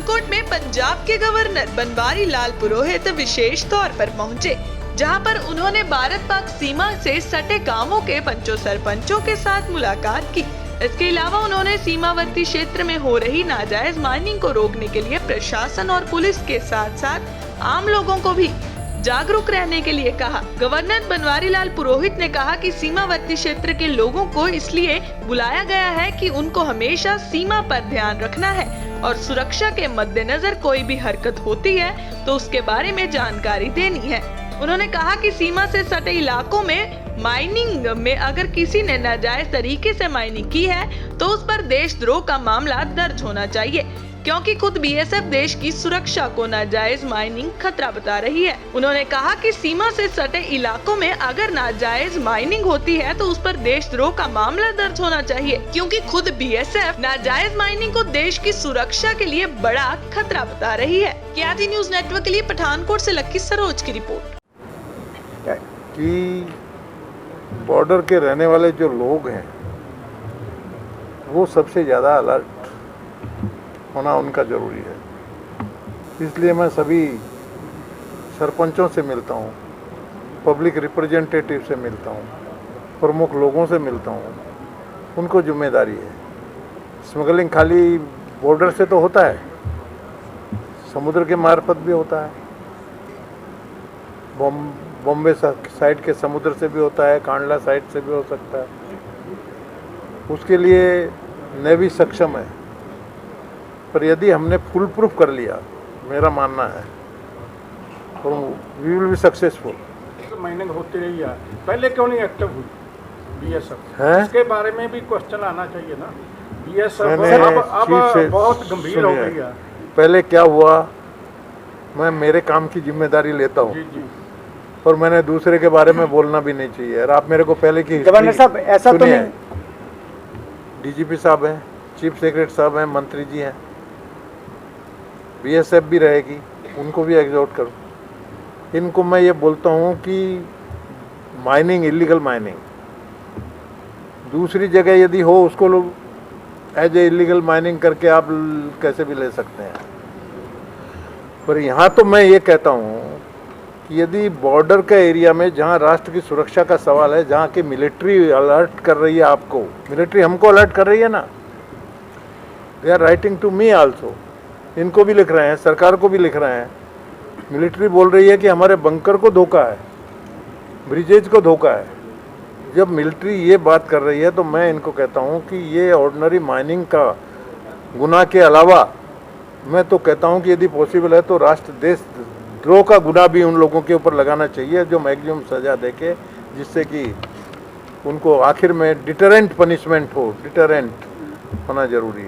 पठानकोट में पंजाब के गवर्नर बनवारी लाल पुरोहित विशेष तौर पर पहुंचे, जहां पर उन्होंने भारत पाक सीमा से सटे गांवों के पंचों सरपंचों के साथ मुलाकात की। इसके अलावा उन्होंने सीमावर्ती क्षेत्र में हो रही नाजायज माइनिंग को रोकने के लिए प्रशासन और पुलिस के साथ साथ आम लोगों को भी जागरूक रहने के लिए कहा। गवर्नर बनवारी लाल पुरोहित ने कहा कि सीमावर्ती क्षेत्र के लोगों को इसलिए बुलाया गया है कि उनको हमेशा सीमा पर ध्यान रखना है और सुरक्षा के मद्देनजर कोई भी हरकत होती है तो उसके बारे में जानकारी देनी है। उन्होंने कहा कि सीमा से सटे इलाकों में माइनिंग में अगर किसी ने नाजायज तरीके से माइनिंग की है तो उस पर देशद्रोह का मामला दर्ज होना चाहिए, क्योंकि खुद बीएसएफ देश की सुरक्षा को नाजायज माइनिंग खतरा बता रही है। उन्होंने कहा कि सीमा से सटे इलाकों में अगर नाजायज माइनिंग होती है तो उस पर देशद्रोह का मामला दर्ज होना चाहिए, क्योंकि खुद बीएसएफ नाजायज माइनिंग को देश की सुरक्षा के लिए बड़ा खतरा बता रही है। KRT न्यूज नेटवर्क के लिए पठानकोट से लक्की सरोज की रिपोर्ट। कि बॉर्डर के रहने वाले जो लोग हैं वो सबसे ज़्यादा अलर्ट होना उनका ज़रूरी है। इसलिए मैं सभी सरपंचों से मिलता हूँ, पब्लिक रिप्रेजेंटेटिव से मिलता हूँ, प्रमुख लोगों से मिलता हूँ। उनको जिम्मेदारी है। स्मगलिंग खाली बॉर्डर से तो होता है, समुद्र के मार्फत भी होता है, बॉम्बे साइड के समुद्र से भी होता है, कांडला साइड से भी हो सकता है। उसके लिए नेवी सक्षम है, पर यदि हमने फुल प्रूफ कर लिया, मेरा मानना है, तो we will be successful. Mining होती रही है, पहले क्यों नहीं एक्टिव हुई बीएसएफ? इसके बारे में भी क्वेश्चन आना चाहिए ना। बीएसएफ अब बहुत गंभीर हो गई है। पहले क्या हुआ, मैं मेरे काम की जिम्मेदारी लेता हूँ और मैंने दूसरे के बारे में बोलना भी नहीं चाहिए। और आप मेरे को पहले की गवर्नर साहब ऐसा तो नहीं, डीजीपी साहब हैं, चीफ सेक्रेटरी साहब हैं, मंत्री जी हैं, बीएसएफ भी रहेगी, उनको भी एग्जॉर्ट करो। इनको मैं ये बोलता हूँ कि माइनिंग, इलीगल माइनिंग दूसरी जगह यदि हो, उसको लोग एज ए इलीगल माइनिंग करके आप कैसे भी ले सकते हैं। पर यहाँ तो मैं ये कहता हूँ कि यदि बॉर्डर का एरिया में जहाँ राष्ट्र की सुरक्षा का सवाल है, जहाँ की मिलिट्री अलर्ट कर रही है, आपको मिलिट्री हमको अलर्ट कर रही है ना, they are writing to me also, इनको भी लिख रहे हैं, सरकार को भी लिख रहे हैं। मिलिट्री बोल रही है कि हमारे बंकर को धोखा है, ब्रिजेज को धोखा है। जब मिलिट्री ये बात कर रही है तो मैं इनको कहता हूँ कि ये ऑर्डिनरी माइनिंग का गुनाह के अलावा मैं तो कहता हूँ कि यदि पॉसिबल है तो राष्ट्र देश द्रोह का गुनाह भी उन लोगों के ऊपर लगाना चाहिए, जो मैक्सिमम सज़ा देके, जिससे कि उनको आखिर में डिटरेंट पनिशमेंट हो, डिटरेंट होना ज़रूरी है।